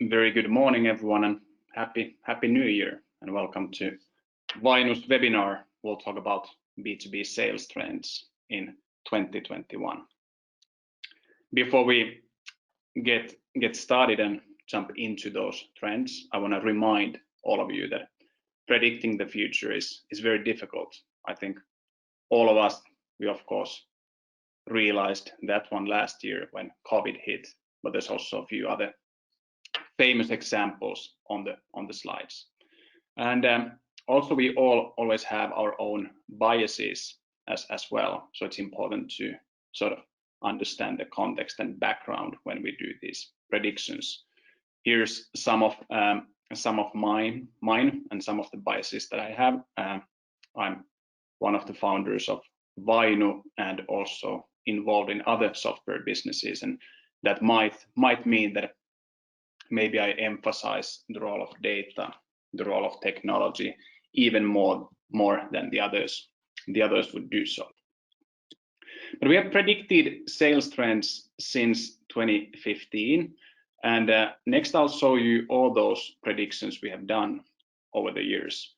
Very good morning, everyone, and happy New Year, and welcome to Vainu's webinar. We'll talk about B2B sales trends in 2021. Before we get started and jump into those trends, I want to remind all of you that predicting the future is very difficult. I think all of us, we of course realized that one last year when COVID hit, but there's also a few other famous examples on the slides. And also we always have our own biases as well. So it's important to sort of understand the context and background when we do these predictions. Here's some of mine and some of the biases that I have. I'm one of the founders of Vainu and also involved in other software businesses, and that might mean that maybe I emphasize the role of data, the role of technology, even more than the others would do so. But we have predicted sales trends since 2015, and next I'll show you all those predictions we have done over the years.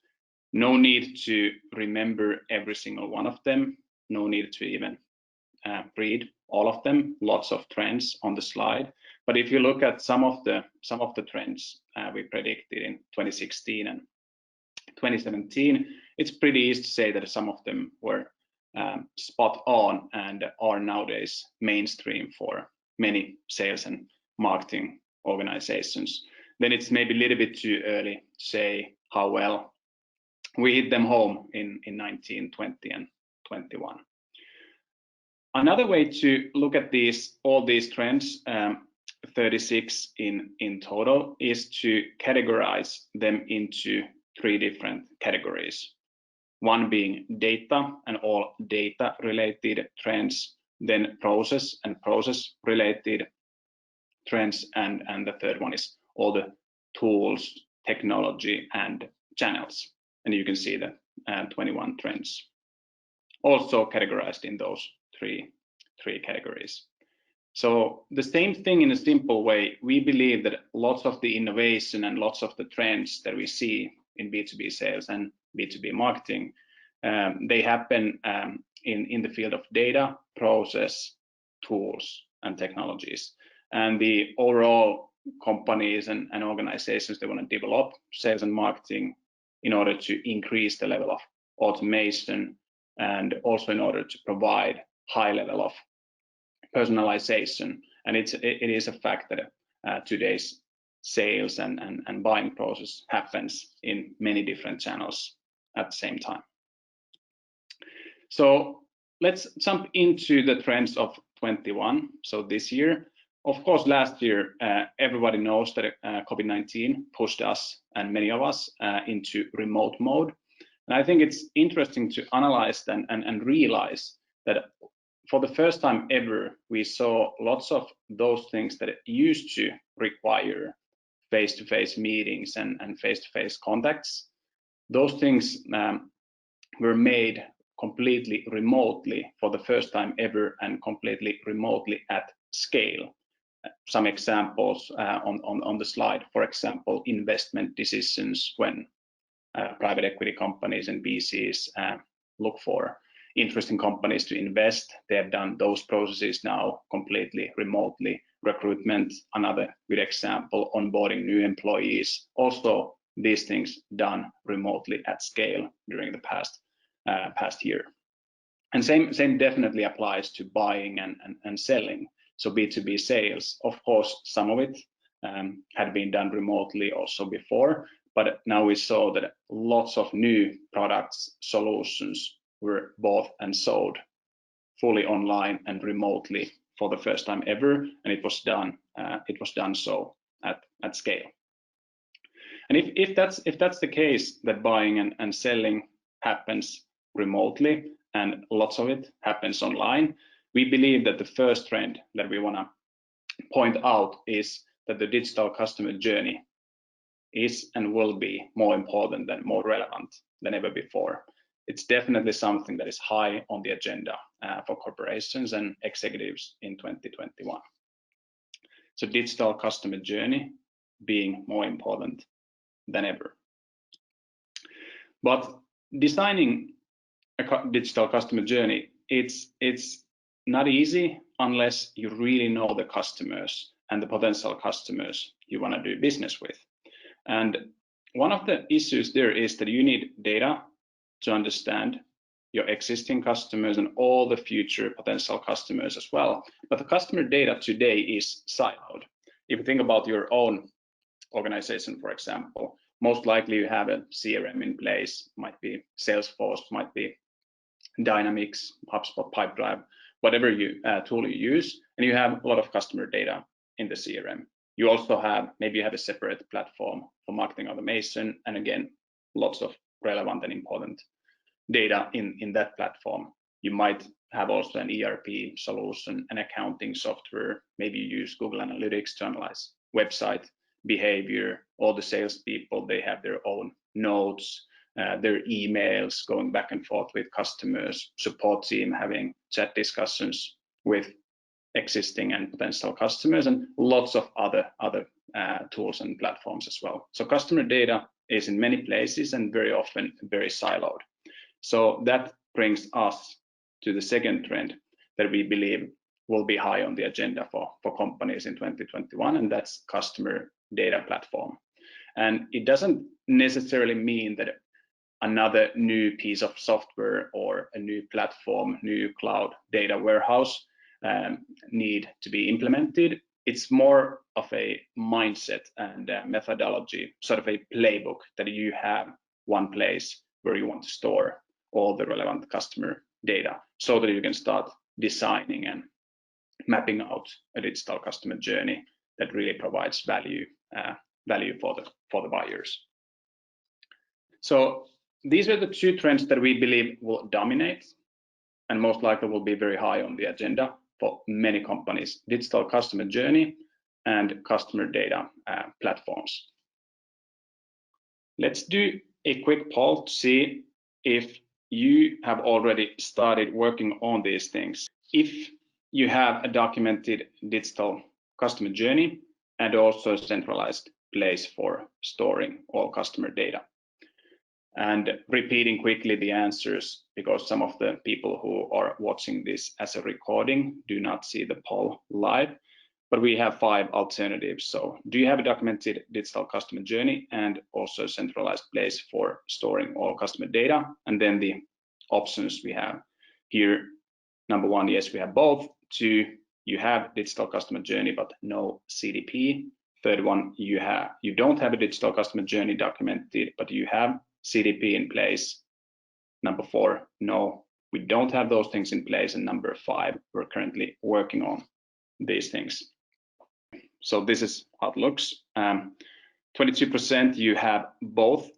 No need to remember every single one of them. No need to even read all of them. Lots of trends on the slide. But if you look at some of the trends we predicted in 2016 and 2017, it's pretty easy to say that some of them were spot on and are nowadays mainstream for many sales and marketing organizations. Then it's maybe a little bit too early to say how well we hit them home in 19, 20, and 21. Another way to look at all these trends, 36 in total, is to categorize them into 3 different categories. One being data and all data related trends, then process and process related trends, and the third one is all the tools, technology, and channels. And you can see the 21 trends also categorized in those three categories. So the same thing in a simple way, we believe that lots of the innovation and lots of the trends that we see in B2B sales and B2B marketing, they happen in the field of data, process, tools, and technologies. And the overall companies and organizations, they want to develop sales and marketing in order to increase the level of automation and also in order to provide high level of personalization. And it is a fact that today's sales and buying process happens in many different channels at the same time. So let's jump into the trends of 21. So this year, of course, last year, everybody knows that COVID-19 pushed us and many of us into remote mode. And I think it's interesting to analyze and realize that for the first time ever, we saw lots of those things that used to require face-to-face meetings and face-to-face contacts. Those things were made completely remotely for the first time ever and completely remotely at scale. Some examples on the slide, for example, investment decisions when private equity companies and VCs look for interesting companies to invest. They have done those processes now completely remotely. Recruitment, another good example, onboarding new employees. Also, these things done remotely at scale during the past year. And same definitely applies to buying and selling. So B2B sales, of course, some of it had been done remotely also before, but now we saw that lots of new products, solutions were bought and sold fully online and remotely for the first time ever, and it was done so at scale. And if that's the case, that buying and selling happens remotely and lots of it happens online, we believe that the first trend that we want to point out is that the digital customer journey is and will be more important and more relevant than ever before. It's definitely something that is high on the agenda for corporations and executives in 2021. So digital customer journey, being more important than ever. But designing a digital customer journey, it's not easy unless you really know the customers and the potential customers you want to do business with. And one of the issues there is that you need data to understand your existing customers and all the future potential customers as well. But the customer data today is siloed. If you think about your own organization, for example, most likely you have a CRM in place, might be Salesforce, might be Dynamics, HubSpot, Pipedrive, whatever tool you use, and you have a lot of customer data in the CRM. You also have, maybe you have a separate platform for marketing automation, and again, lots of relevant and important data in that platform. You might have also an ERP solution, an accounting software, maybe you use Google Analytics to analyze website behavior. All the salespeople, they have their own notes, their emails going back and forth with customers, support team having chat discussions with existing and potential customers, and lots of other tools and platforms as well. So customer data is in many places and very often very siloed. So that brings us to the second trend that we believe will be high on the agenda for companies in 2021, and that's customer data platform. And it doesn't necessarily mean that another new piece of software or a new platform, new cloud data warehouse need to be implemented. It's more of a mindset and a methodology, sort of a playbook that you have one place where you want to store all the relevant customer data so that you can start designing and mapping out a digital customer journey that really provides value for the buyers. So these are the two trends that we believe will dominate and most likely will be very high on the agenda for many companies: digital customer journey and customer data platforms. Let's do a quick poll to see if you have already started working on these things. If you have a documented digital customer journey and also a centralized place for storing all customer data. And repeating quickly the answers, because some of the people who are watching this as a recording do not see the poll live, but we have 5 alternatives. So do you have a documented digital customer journey and also a centralized place for storing all customer data? And then the options we have here: number 1, yes, we have both. 2, you have digital customer journey but no CDP. Third one, you don't have a digital customer journey documented, but you have CDP in place. Number 4, no, we don't have those things in place. And number 5, we're currently working on these things. So this is how it looks. 22% you have both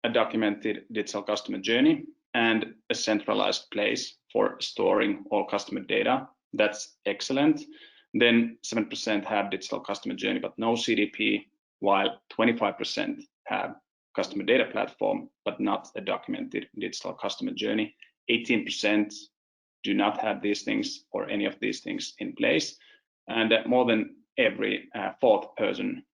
a documented digital customer journey and a centralized place for storing all customer data. That's excellent. Then 7% have digital customer journey but no CDP, while 25% have customer data platform but not a documented digital customer journey. 18% do not have these things or any of these things in place, and more than every fourth person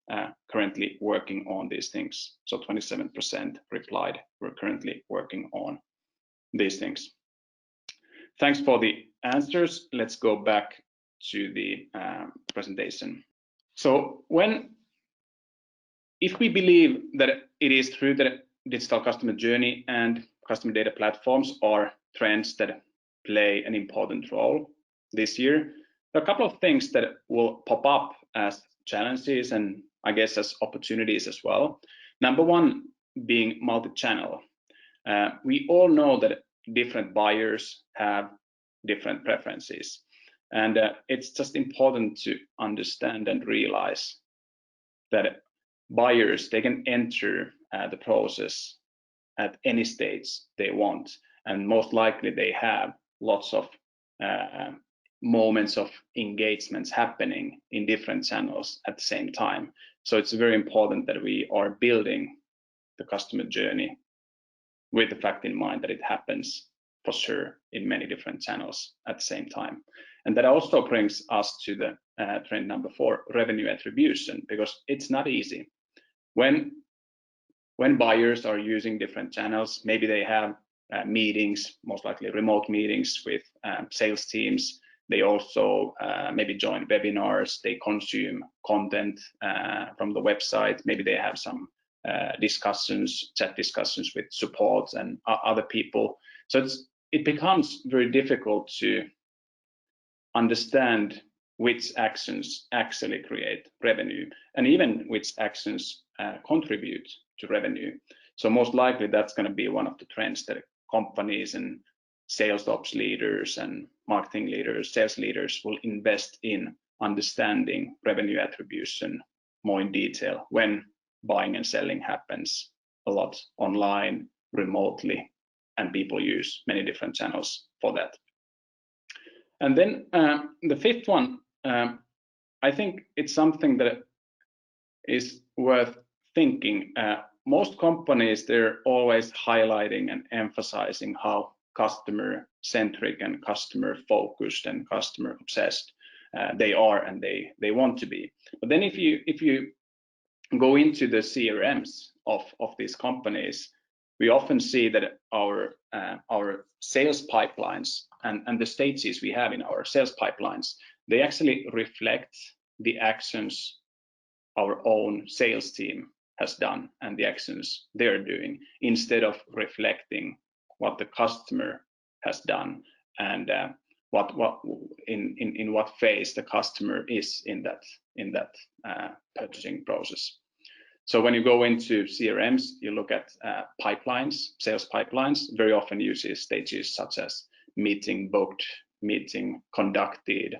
currently working on these things. So 27% replied, we're currently working on these things. Thanks for the answers. Let's go back to the presentation. So if we believe that it is true that digital customer journey and customer data platforms are trends that play an important role this year, there are a couple of things that will pop up as challenges and I guess as opportunities as well. Number 1 being multi-channel. We all know that different buyers have different preferences, and it's just important to understand and realize that buyers, they can enter the process at any stage they want, and most likely they have lots of moments of engagements happening in different channels at the same time. So it's very important that we are building the customer journey with the fact in mind that it happens for sure in many different channels at the same time. And that also brings us to the trend number 4, revenue attribution, because it's not easy. When buyers are using different channels, maybe they have meetings, most likely remote meetings with sales teams. They also maybe join webinars, they consume content from the website, maybe they have some chat discussions with support and other people. So it becomes very difficult to understand which actions actually create revenue and even which actions contribute to revenue. So most likely that's going to be one of the trends that companies and sales ops leaders and marketing leaders, sales leaders will invest in understanding revenue attribution more in detail when buying and selling happens a lot online, remotely, and people use many different channels for that. And then the 5th one, I think it's something that is worth thinking. Most companies, they're always highlighting and emphasizing how customer-centric and customer-focused and customer-obsessed they are and they want to be. But then if you go into the CRMs of these companies, we often see that our sales pipelines and the stages we have in our sales pipelines, they actually reflect the actions our own sales team has done and the actions they're doing, instead of reflecting what the customer has done and in what phase the customer is in that purchasing process. So when you go into CRMs, you look at pipelines, sales pipelines. Very often you see stages such as meeting booked, meeting conducted,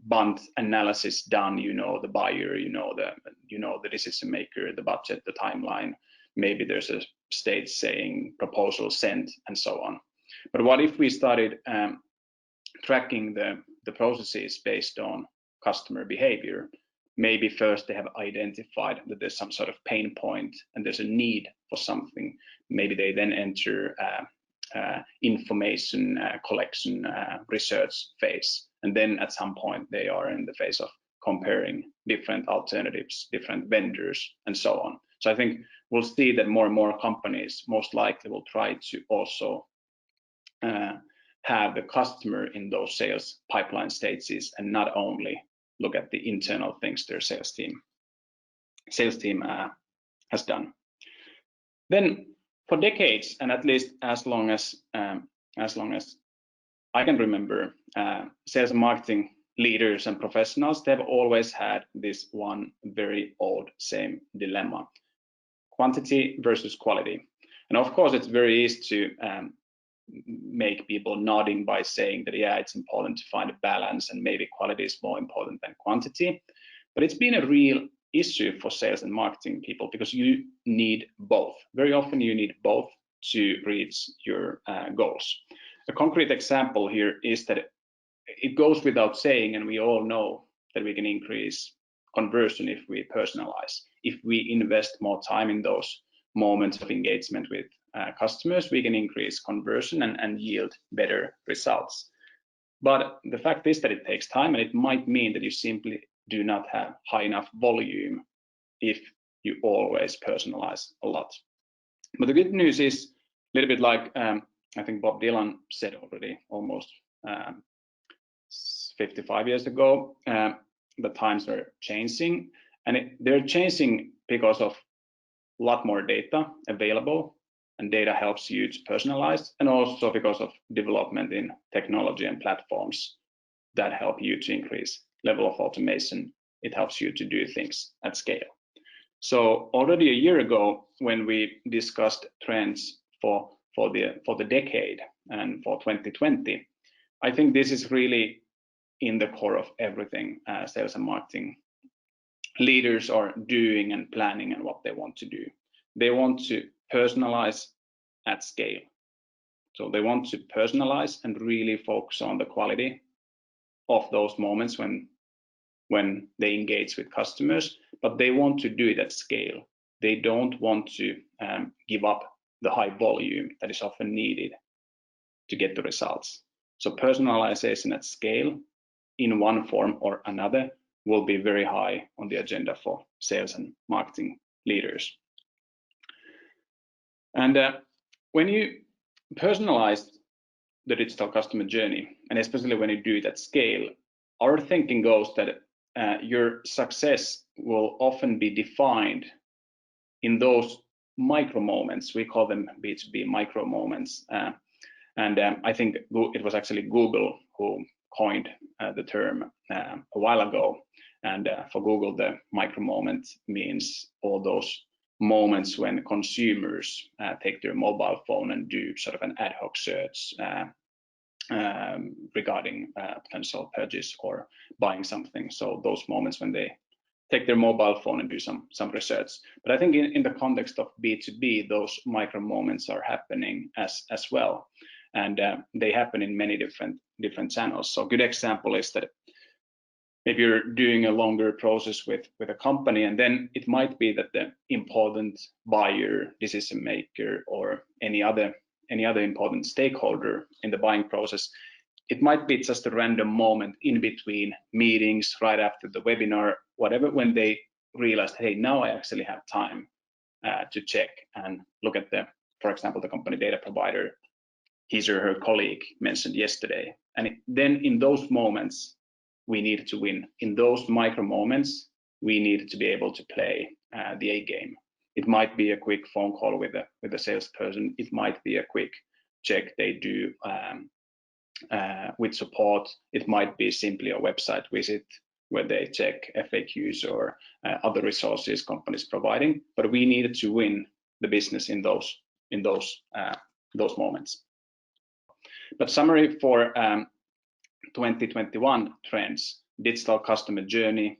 bond analysis done. You know the buyer, you know the decision maker, the budget, the timeline. Maybe there's a stage saying proposal sent, and so on. But what if we started tracking the processes based on customer behavior? Maybe first they have identified that there's some sort of pain point and there's a need for something. Maybe they then enter information collection research phase. And then at some point they are in the phase of comparing different alternatives, different vendors, and so on. So I think we'll see that more and more companies most likely will try to also have the customer in those sales pipeline stages and not only look at the internal things their sales team has done. Then for decades, and at least as long as I can remember, sales and marketing leaders and professionals, they've always had this one very old same dilemma: quantity versus quality. And of course, it's very easy to make people nodding by saying that, yeah, it's important to find a balance and maybe quality is more important than quantity. But it's been a real issue for sales and marketing people because you need both. Very often you need both to reach your goals. A concrete example here is that it goes without saying, and we all know that we can increase conversion if we personalize. If we invest more time in those moments of engagement with customers, we can increase conversion and yield better results. But the fact is that it takes time, and it might mean that you simply do not have high enough volume if you always personalize a lot. But the good news is a little bit like I think Bob Dylan said already almost 55 years ago, the times are changing, and they're changing because of a lot more data available, and data helps you to personalize, and also because of development in technology and platforms that help you to increase level of automation. It helps you to do things at scale. So already a year ago, when we discussed trends for the decade and for 2020, I think this is really in the core of everything sales and marketing leaders are doing and planning and what they want to do. They want to personalize at scale. So they want to personalize and really focus on the quality of those moments when they engage with customers, but they want to do it at scale. They don't want to give up the high volume that is often needed to get the results. So personalization at scale in one form or another will be very high on the agenda for sales and marketing leaders. And when you personalize the digital customer journey, and especially when you do it at scale, our thinking goes that your success will often be defined in those micro moments. We call them B2B Micro Moments. And I think it was actually Google who coined the term a while ago. And for Google, the micro moment means all those moments when consumers take their mobile phone and do sort of an ad hoc search regarding potential purchase or buying something. So those moments when they take their mobile phone and do some research. But I think in the context of B2B, those micro moments are happening as well. And they happen in many different channels. So a good example is that if you're doing a longer process with a company, and then it might be that the important buyer, decision maker, or any other important stakeholder in the buying process, it might be just a random moment in between meetings, right after the webinar, whatever, when they realized, hey, now I actually have time to check and look at for example, the company data provider his or her colleague mentioned yesterday. And then in those moments, we needed to win. In those micro moments, we needed to be able to play the A game. It might be a quick phone call with a salesperson. It might be a quick check they do with support. It might be simply a website visit where they check FAQs or other resources companies providing. But we needed to win the business in those moments. But summary for 2021 trends: digital customer journey,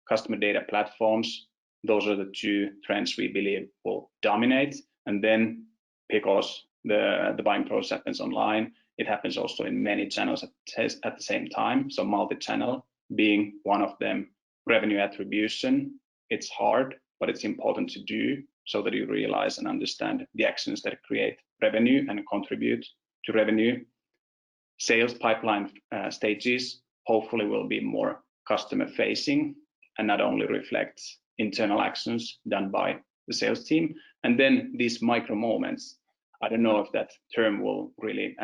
customer data platforms. Those are the two trends we believe will dominate. And then, because the buying process happens online, it happens also in many channels at the same time. So multi-channel being one of them. Revenue attribution, it's hard, but it's important to do so that you realize and understand the actions that create revenue and contribute to revenue. Sales pipeline stages hopefully will be more customer facing and not only reflect internal actions done by the sales team. And then these micro moments, I don't know if that term will really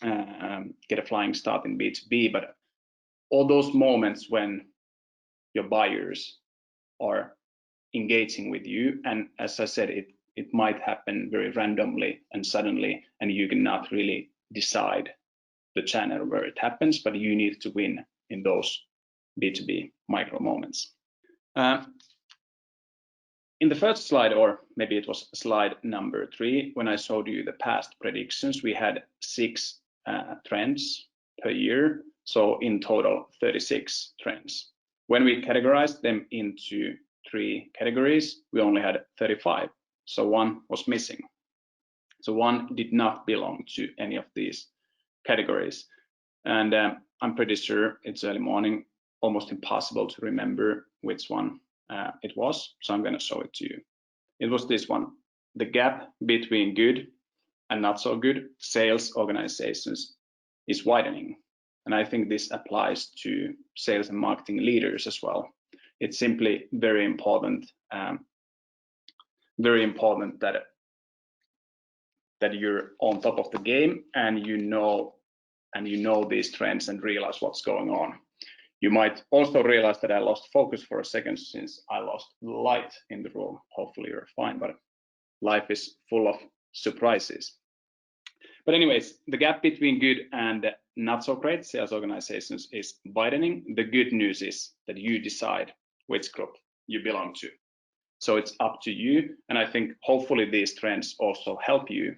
get a flying start in B2B, but all those moments when your buyers are engaging with you, and as I said, it might happen very randomly and suddenly, and you cannot really decide the channel where it happens, but you need to win in those B2B micro moments. In the first slide, or maybe it was slide number 3, when I showed you the past predictions, we had 6 trends per year. So in total, 36 trends. When we categorized them into 3 categories, we only had 35. So 1 was missing. So 1 did not belong to any of these categories. And I'm pretty sure it's early morning, almost impossible to remember which one it was. So I'm going to show it to you. It was this one. The gap between good and not so good sales organizations is widening. And I think this applies to sales and marketing leaders as well. It's simply very important that you're on top of the game and you know these trends and realize what's going on. You might also realize that I lost focus for a second since I lost light in the room. Hopefully you're fine, but life is full of surprises. But anyways, the gap between good and not so great sales organizations is widening. The good news is that you decide which group you belong to. So it's up to you. And I think hopefully these trends also help you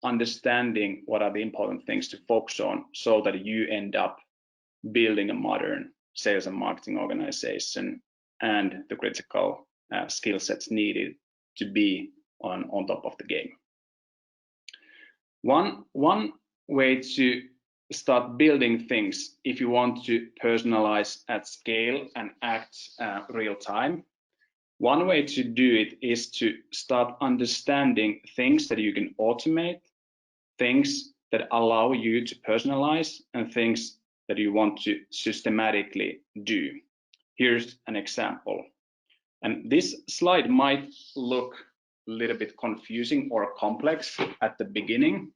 understanding what are the important things to focus on so that you end up building a modern sales and marketing organization and the critical skill sets needed to be on top of the game. One way to start building things, if you want to personalize at scale and act real time, one way to do it is to start understanding things that you can automate, things that allow you to personalize and things that you want to systematically do. Here's an example. And this slide might look a little bit confusing or complex at the beginning,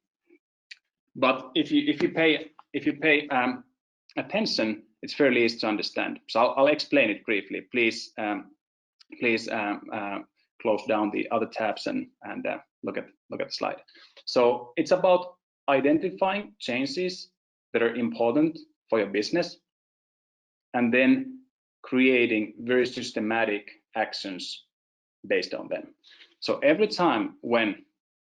but if you pay attention, it's fairly easy to understand. So I'll explain it briefly. Please close down the other tabs and look at the slide. So it's about identifying changes that are important for your business, and then creating very systematic actions based on them. So every time when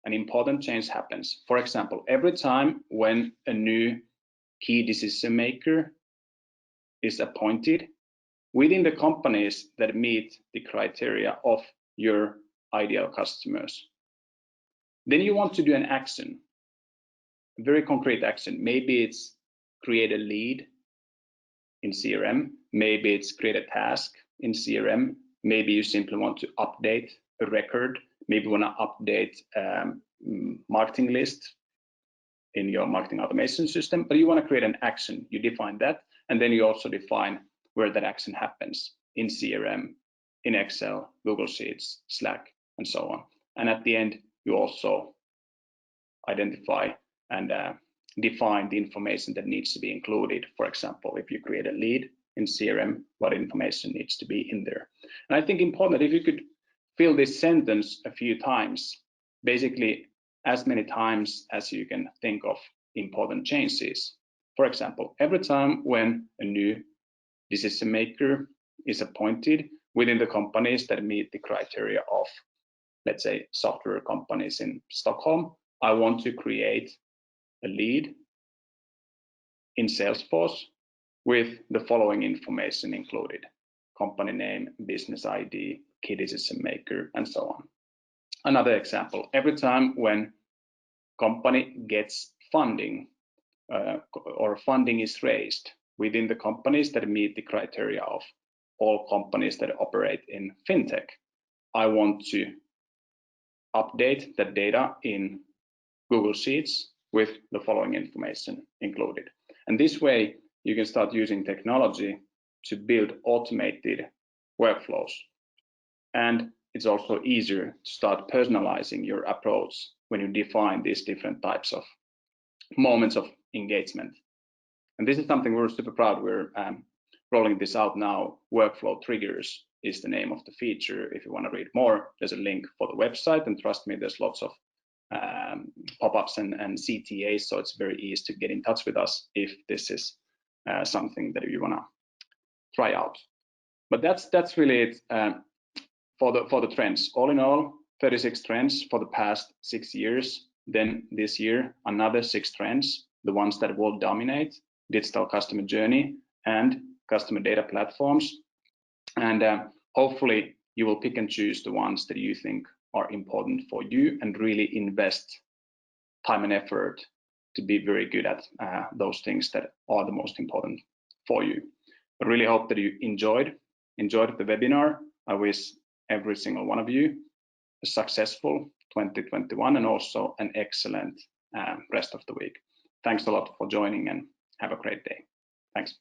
an important change happens, for example, every time when a new key decision maker is appointed within the companies that meet the criteria of your ideal customers, then you want to do an action, a very concrete action. Maybe it's create a lead in CRM, maybe it's create a task in CRM, maybe you simply want to update a record, maybe you want to update marketing list in your marketing automation system, but you want to create an action. You define that, and then you also define where that action happens in CRM, in Excel, Google Sheets, Slack, and so on. And at the end, you also identify and define the information that needs to be included. For example, if you create a lead in CRM, what information needs to be in there. And I think important that if you could fill this sentence a few times, basically as many times as you can think of important changes. For example, every time when a new decision maker is appointed within the companies that meet the criteria of, let's say, software companies in Stockholm, I want to create a lead in Salesforce with the following information included: company name, business ID, key decision maker, and so on. Another example, every time when company gets funding or funding is raised within the companies that meet the criteria of all companies that operate in fintech, I want to update that data in Google Sheets with the following information included. And this way you can start using technology to build automated workflows. And it's also easier to start personalizing your approach when you define these different types of moments of engagement. And this is something we're super proud. We're rolling this out now. Workflow triggers is the name of the feature. If you want to read more, there's a link for the website, and trust me, there's lots of pop-ups and CTAs, so it's very easy to get in touch with us if this is something that you want to try out. But that's really it for the trends. All in all, 36 trends for the past 6 years. Then this year, another 6 trends, the ones that will dominate: digital customer journey and customer data platforms. And hopefully you will pick and choose the ones that you think are important for you and really invest time and effort to be very good at those things that are the most important for you. I really hope that you enjoyed the webinar. I wish every single one of you a successful 2021 and also an excellent rest of the week. Thanks a lot for joining and have a great day. Thanks.